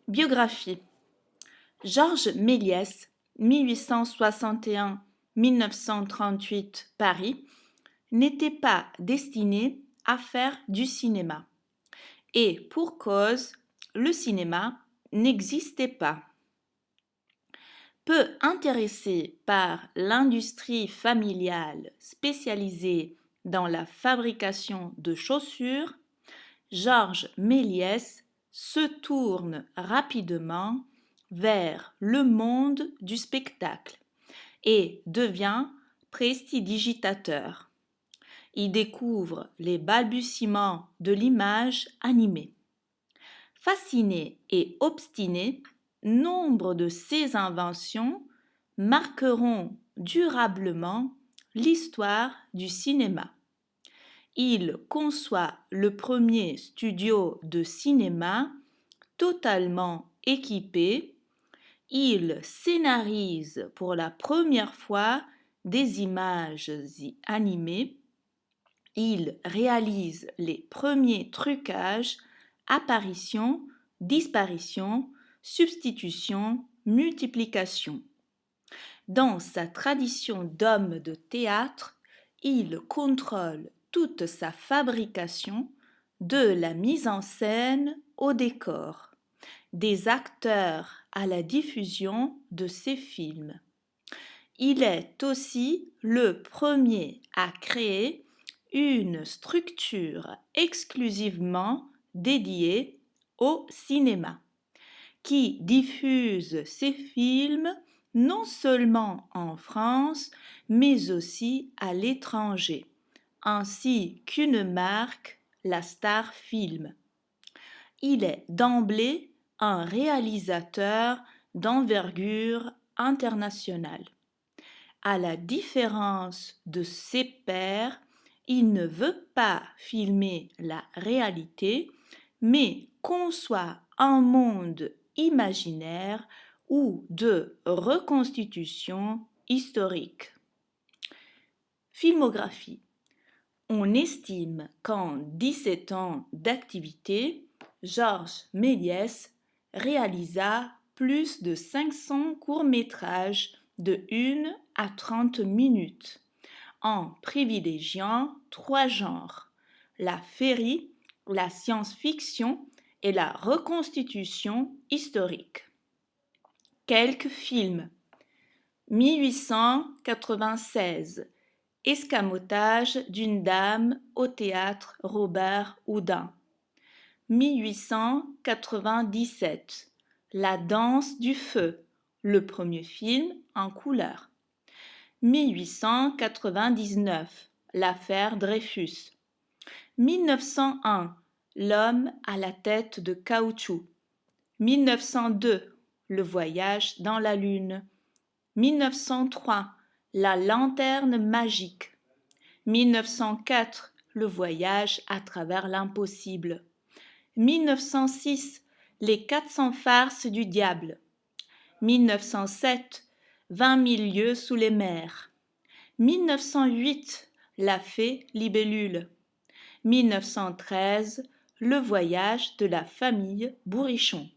Biographie. Georges Méliès, 1861-1938, Paris, n'était pas destiné à faire du cinéma. Et pour cause, le cinéma n'existait pas. Peu intéressé par l'industrie familiale spécialisée dans la fabrication de chaussures, Georges Méliès se tourne rapidement vers le monde du spectacle et devient prestidigitateur. Il découvre les balbutiements de l'image animée. Fasciné et obstiné, nombre de ses inventions marqueront durablement l'histoire du cinéma. Il conçoit le premier studio de cinéma totalement équipé. Il scénarise pour la première fois des images animées. Il réalise les premiers trucages, apparitions, disparitions, substitutions, multiplications. Dans sa tradition d'homme de théâtre, il contrôle toute sa fabrication, de la mise en scène au décor, des acteurs à la diffusion de ses films. Il est aussi le premier à créer une structure exclusivement dédiée au cinéma, qui diffuse ses films non seulement en France, mais aussi à l'étranger, ainsi qu'une marque, la Star Film. Il est d'emblée un réalisateur d'envergure internationale. À la différence de ses pairs, il ne veut pas filmer la réalité, mais conçoit un monde imaginaire ou de reconstitution historique. Filmographie. On estime qu'en 17 ans d'activité, Georges Méliès réalisa plus de 500 courts-métrages de 1 à 30 minutes, en privilégiant 3 genres, la féerie, la science-fiction et la reconstitution historique. Quelques films. 1896. Escamotage d'une dame au théâtre Robert Houdin. 1897. La danse du feu, le premier film en couleur. 1899. L'affaire Dreyfus. 1901. L'homme à la tête de caoutchouc. 1902. Le voyage dans la lune. 1903. La lanterne magique. 1904. Le voyage à travers l'impossible. 1906. Les 400 farces du diable. 1907. 20 000 lieues sous les mers. 1908. La fée libellule. 1913. Le voyage de la famille Bourrichon.